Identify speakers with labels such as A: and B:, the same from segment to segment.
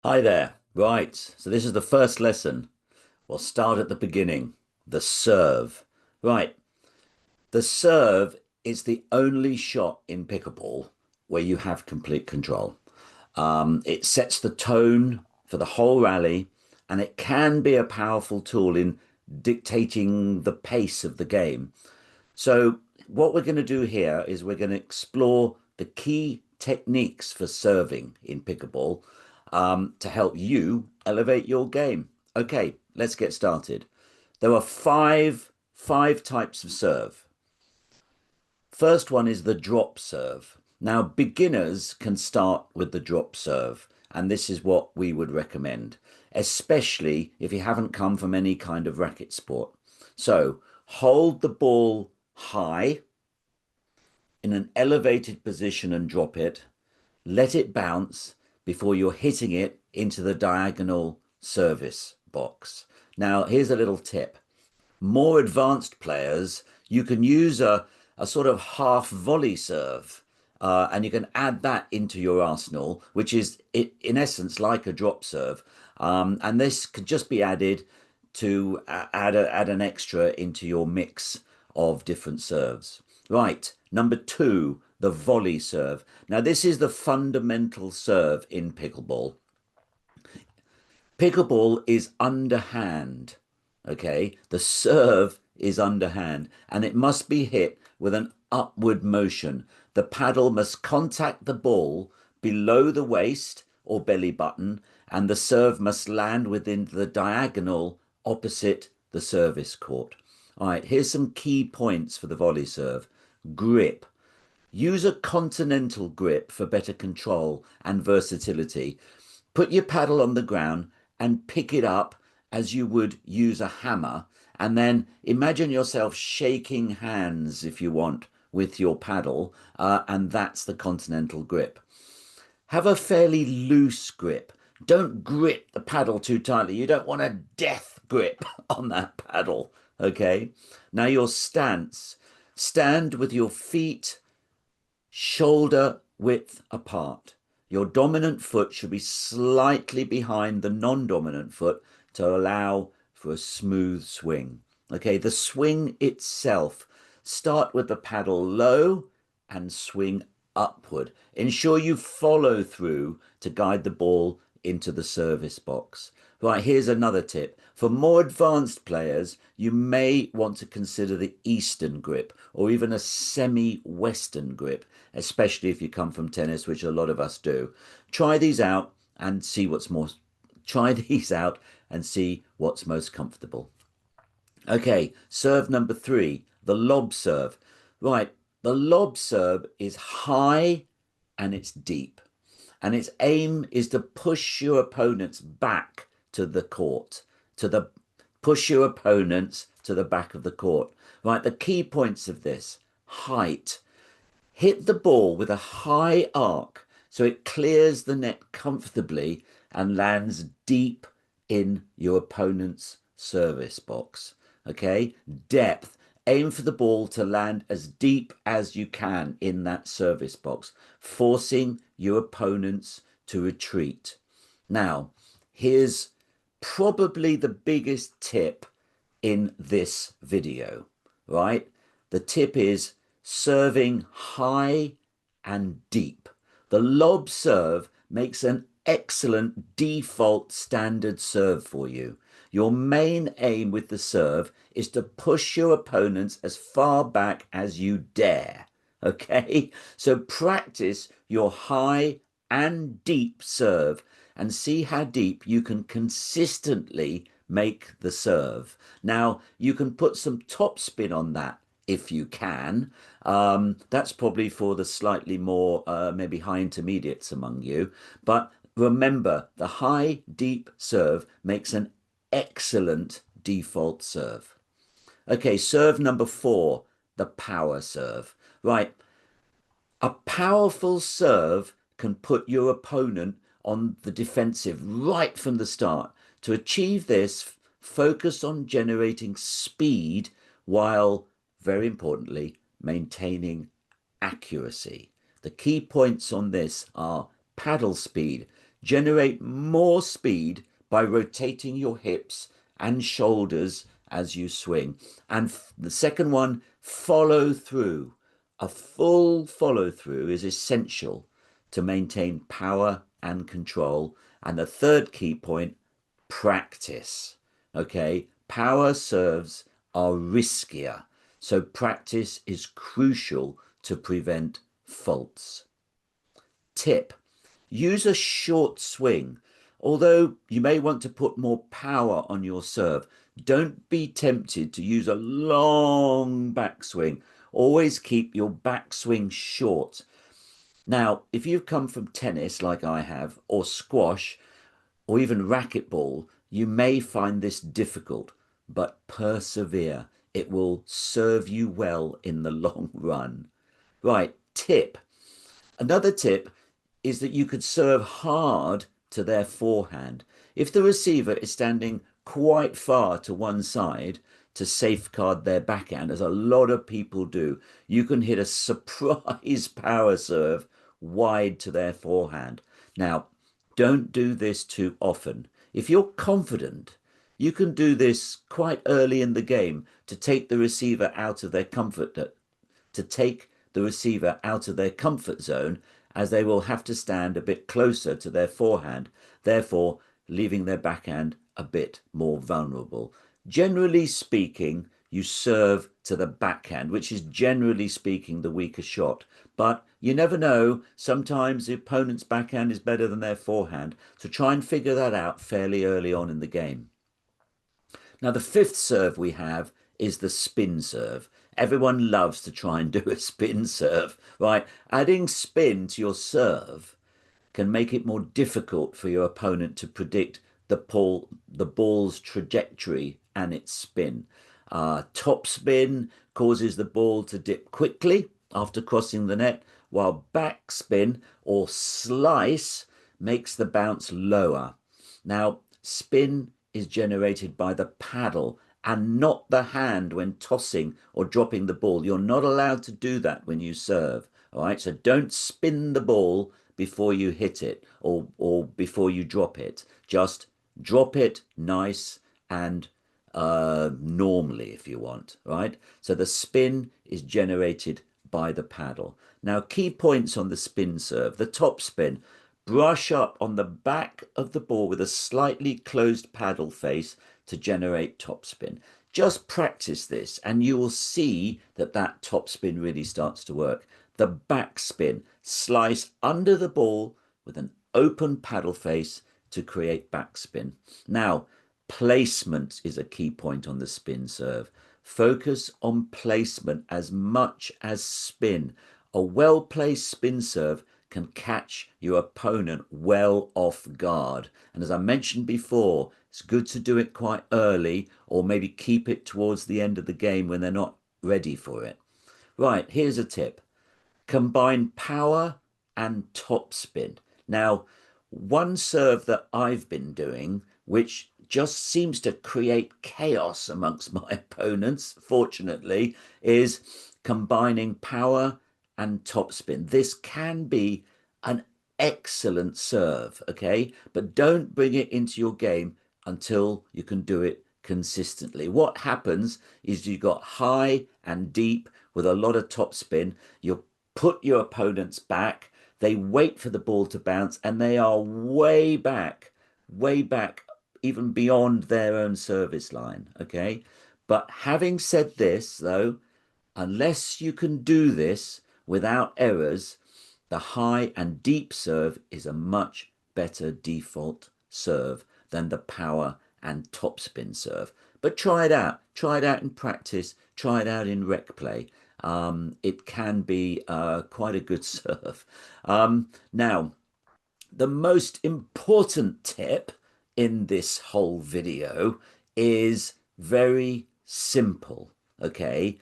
A: Hi there. Right. So this is the first lesson. We'll start at the beginning. The serve. Right. The serve is the only shot in pickleball where you have complete control. It sets the tone for the whole rally, and it can be a powerful tool in dictating the pace of the game. So, what we're going to do here is we're going to explore the key techniques for serving in pickleball to help you elevate your game. Okay, let's get started. There are five types of serve. First one is the drop serve. Now, beginners can start with the drop serve, and this is what we would recommend, especially if you haven't come from any kind of racket sport. So, hold the ball high in an elevated position and drop it. Let it bounce before you're hitting it into the diagonal service box. Now, here's a little tip. More advanced players, you can use a sort of half volley serve, and you can add that into your arsenal, which is in essence like a drop serve. And this could just be added to add an extra into your mix of different serves. Right, number two, the volley serve. Now, this is the fundamental serve in pickleball. Pickleball is underhand. Okay, the serve is underhand and it must be hit with an upward motion. The paddle must contact the ball below the waist or belly button, and the serve must land within the diagonal opposite the service court. All right, here's some key points for the volley serve. Grip. Use a continental grip for better control and versatility. Put your paddle on the ground and pick it up as you would use a hammer. And then imagine yourself shaking hands, if you want, with your paddle. And that's the continental grip. Have a fairly loose grip. Don't grip the paddle too tightly. You don't want a death grip on that paddle. Okay. Now, your stance. Stand with your feet shoulder width apart. Your dominant foot should be slightly behind the non-dominant foot to allow for a smooth swing. Okay, the swing itself, start with the paddle low and swing upward. Ensure you follow through to guide the ball into the service box. Right, here's another tip. For more advanced players, you may want to consider the Eastern grip or even a semi-Western grip, especially if you come from tennis, which a lot of us do. Try these out and see what's more. Try these out and see what's most comfortable. Okay, serve number three, the lob serve. Right, the lob serve is high and it's deep, and its aim is to push your opponents back to the court, to the push your opponents to the back of the court. Right, the key points of this: height. Hit the ball with a high arc so it clears the net comfortably and lands deep in your opponent's service box. Okay, depth. Aim for the ball to land as deep as you can in that service box, forcing your opponents to retreat. Now, here's probably the biggest tip in this video, right? The tip is serving high and deep. The lob serve makes an excellent default standard serve for you. Your main aim with the serve is to push your opponents as far back as you dare. Okay, so practice your high and deep serve and see how deep you can consistently make the serve. Now, you can put some top spin on that if you can. That's probably for the slightly more, maybe high intermediates among you. But remember, the high, deep serve makes an excellent default serve. Okay, serve number four, the power serve. Right, a powerful serve can put your opponent on the defensive right from the start. To achieve this, focus on generating speed while, very importantly, maintaining accuracy. The key points on this are paddle speed. Generate more speed by rotating your hips and shoulders as you swing. And the second one, follow through. A full follow through is essential to maintain power and control. And the third key point, practice. Okay, power serves are riskier, so practice is crucial to prevent faults. Tip: use a short swing. Although you may want to put more power on your serve, don't be tempted to use a long backswing. Always keep your backswing short. Now, if you've come from tennis like I have, or squash, or even racquetball, you may find this difficult, but persevere. It will serve you well in the long run. Right, tip. Another tip is that you could serve hard to their forehand. If the receiver is standing quite far to one side to safeguard their backhand, as a lot of people do, you can hit a surprise power serve wide to their forehand. Now, don't do this too often. If you're confident, you can do this quite early in the game to take the receiver out of their comfort zone, as they will have to stand a bit closer to their forehand, therefore leaving their backhand a bit more vulnerable. Generally speaking, you serve to the backhand, which is generally speaking the weaker shot. But you never know. Sometimes the opponent's backhand is better than their forehand. So try and figure that out fairly early on in the game. Now, the fifth serve we have is the spin serve. Everyone loves to try and do a spin serve, right? Adding spin to your serve can make it more difficult for your opponent to predict the ball's trajectory and its spin. Top spin causes the ball to dip quickly after crossing the net, while backspin or slice makes the bounce lower. Now, spin is generated by the paddle and not the hand when tossing or dropping the ball. You're not allowed to do that when you serve. All right, so don't spin the ball before you hit it or before you drop it. Just drop it nice and normally if you want, right? So the spin is generated by the paddle. Now, key points on the spin serve. The top spin: brush up on the back of the ball with a slightly closed paddle face to generate topspin. Just practice this and you will see that that topspin really starts to work. The backspin: slice under the ball with an open paddle face to create backspin. Now, placement is a key point on the spin serve. Focus on placement as much as spin. A well-placed spin serve can catch your opponent well off guard. And as I mentioned before, it's good to do it quite early or maybe keep it towards the end of the game when they're not ready for it. Right, here's a tip. Combine power and topspin. Now, one serve that I've been doing, which just seems to create chaos amongst my opponents, fortunately, is combining power and topspin. This can be an excellent serve, okay? But don't bring it into your game until you can do it consistently. What happens is you got high and deep with a lot of topspin. You put your opponents back. They wait for the ball to bounce and they are way back, even beyond their own service line, okay? But having said this, though, unless you can do this without errors, the high and deep serve is a much better default serve than the power and topspin serve. But try it out. Try it out in practice. Try it out in rec play. It can be quite a good serve. Now, the most important tip in this whole video is very simple, okay?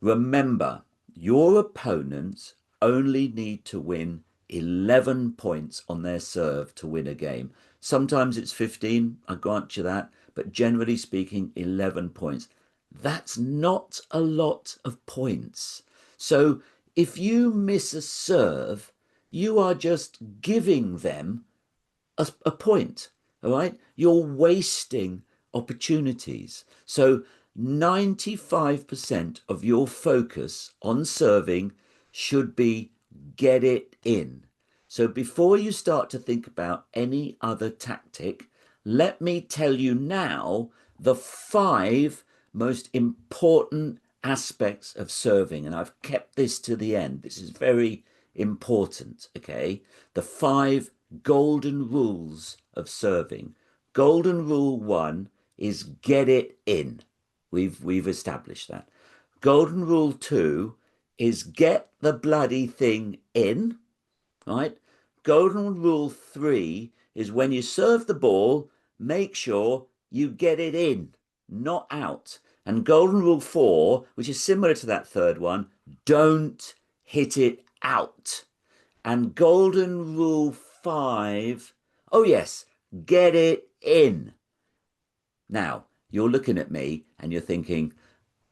A: Remember, your opponents only need to win 11 points on their serve to win a game. Sometimes it's 15, I grant you that, but generally speaking, 11 points. That's not a lot of points. So if you miss a serve, you are just giving them a point. All right. You're wasting opportunities. So 95% of your focus on serving should be get it in. So before you start to think about any other tactic, let me tell you now the five most important aspects of serving. And I've kept this to the end. This is very important. Okay. The five golden rules of serving. Golden rule one is get it in. We've established that. Golden rule two is get the bloody thing in, right? Golden rule three is when you serve the ball, make sure you get it in, not out. And golden rule four, which is similar to that third one, don't hit it out. And golden rule five, oh yes, get it in. Now, you're looking at me and you're thinking,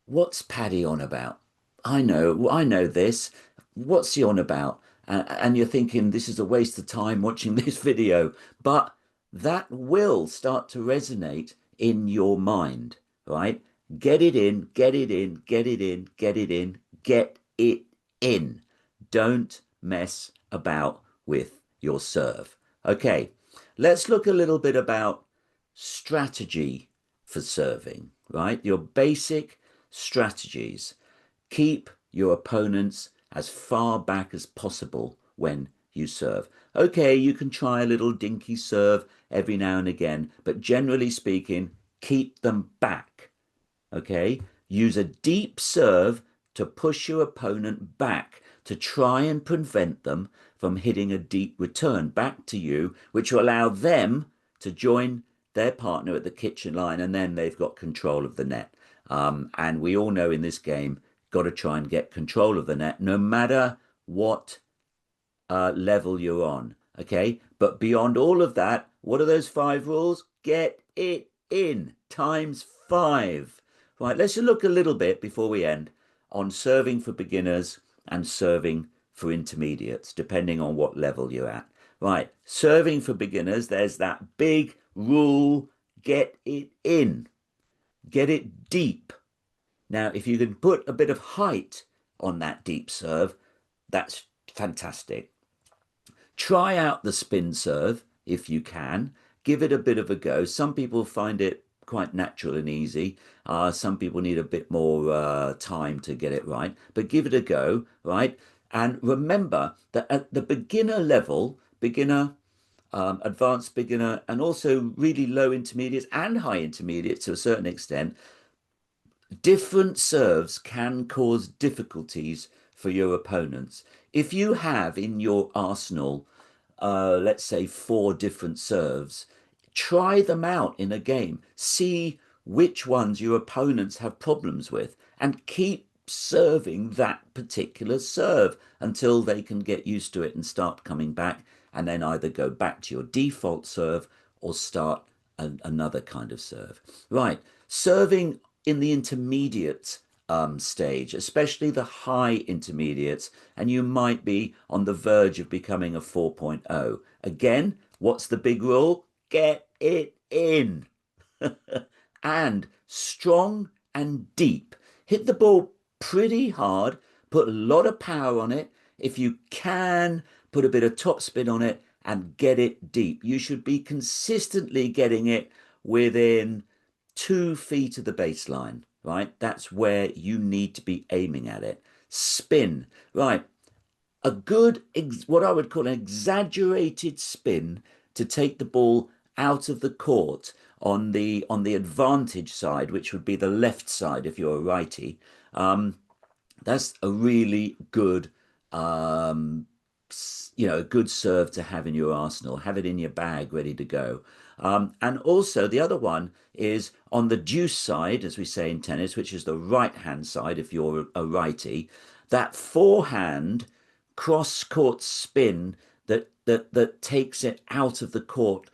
A: what's Paddy on about? I know this. What's he on about? And you're thinking, this is a waste of time watching this video. But that will start to resonate in your mind, right? Get it in, get it in, get it in, get it in, get it in. Don't mess about with your serve. Okay, let's look a little bit about strategy for serving, right? Your basic strategies. Keep your opponents as far back as possible when you serve. Okay, you can try a little dinky serve every now and again, but generally speaking, keep them back. Okay, use a deep serve to push your opponent back to try and prevent them from hitting a deep return back to you, which will allow them to join their partner at the kitchen line, and then they've got control of the net. And we all know in this game, got to try and get control of the net, no matter what level you're on. Okay, but beyond all of that, what are those five rules? Get it in times five. Right, let's look a little bit before we end on serving for beginners and serving for intermediates, depending on what level you're at. Right, serving for beginners, there's that big rule, get it in, get it deep. Now, if you can put a bit of height on that deep serve, that's fantastic. Try out the spin serve if you can. Give it a bit of a go. Some people find it quite natural and easy. Some people need a bit more time to get it right, but give it a go, right? And remember that at the beginner level, beginner, advanced beginner, and also really low intermediates and high intermediates to a certain extent, different serves can cause difficulties for your opponents. If you have in your arsenal, let's say 4 different serves, try them out in a game. See which ones your opponents have problems with and keep serving that particular serve until they can get used to it and start coming back, and then either go back to your default serve or start another kind of serve. Right, serving in the intermediate stage, especially the high intermediates, and you might be on the verge of becoming a 4.0. Again, what's the big rule? Get it in. And strong and deep. Hit the ball pretty hard, put a lot of power on it. If you can, put a bit of topspin on it and get it deep. You should be consistently getting it within 2 feet of the baseline, right? That's where you need to be aiming at it. Spin, right? A good, what I would call an exaggerated spin to take the ball out of the court on the advantage side, which would be the left side if you're a righty. That's a really good a good serve to have in your arsenal. Have it in your bag ready to go. And also the other one is on the deuce side, as we say in tennis, which is the right hand side if you're a righty, that forehand cross court spin that takes it out of the court,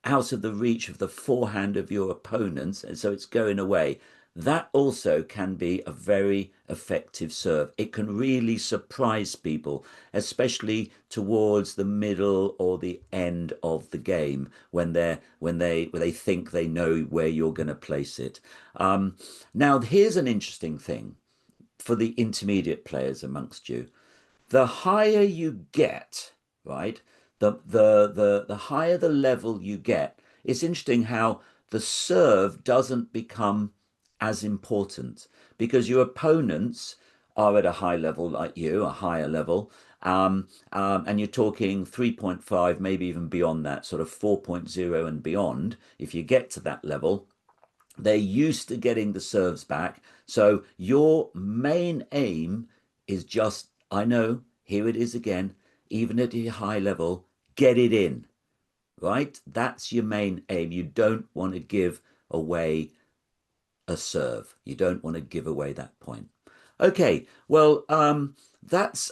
A: out of the reach of the forehand of your opponents, and so it's going away. that also can be a very effective serve. It can really surprise people, especially towards the middle or the end of the game when they think they know where you're going to place it. Now, here's an interesting thing for the intermediate players amongst you. The higher you get, right, the higher the level you get, it's interesting how the serve doesn't become as important because your opponents are at a high level like you, a higher level, and you're talking 3.5, maybe even beyond that, sort of 4.0 and beyond. If you get to that level, they're used to getting the serves back. So your main aim is just, I know, here it is again, even at a high level, get it in, right? That's your main aim. You don't want to give away a serve. You don't want to give away that point. Okay, well, that's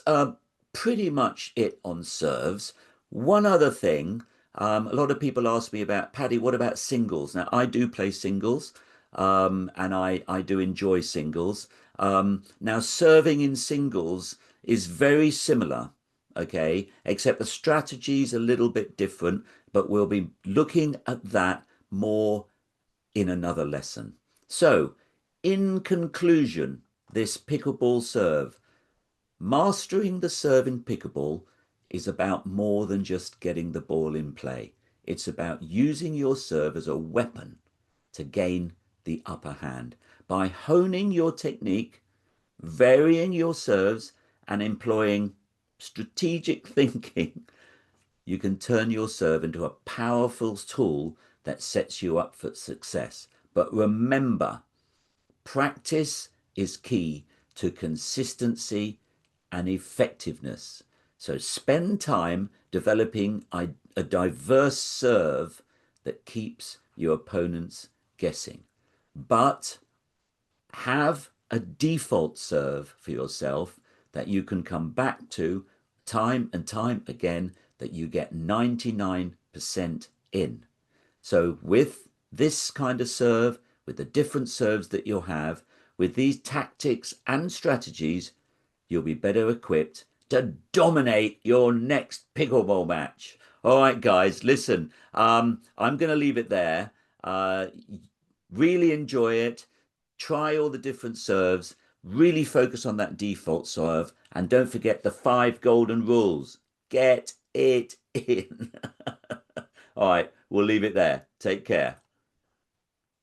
A: pretty much it on serves. One other thing, a lot of people ask me about, Paddy, what about singles? Now, I do play singles, and I do enjoy singles. Now, serving in singles is very similar, okay, except the strategy's a little bit different, but we'll be looking at that more in another lesson. So, in conclusion, this pickleball serve, mastering the serve in pickleball is about more than just getting the ball in play. It's about using your serve as a weapon to gain the upper hand. By honing your technique, varying your serves, and employing strategic thinking, you can turn your serve into a powerful tool that sets you up for success. But remember, practice is key to consistency and effectiveness. So spend time developing a diverse serve that keeps your opponents guessing. But have a default serve for yourself that you can come back to time and time again, that you get 99% in. So with this kind of serve, with the different serves that you'll have, with these tactics and strategies, you'll be better equipped to dominate your next pickleball match. All right, guys, listen, I'm going to leave it there. Really enjoy it. Try all the different serves. Really focus on that default serve. And don't forget the 5 golden rules. Get it in. All right, we'll leave it there. Take care.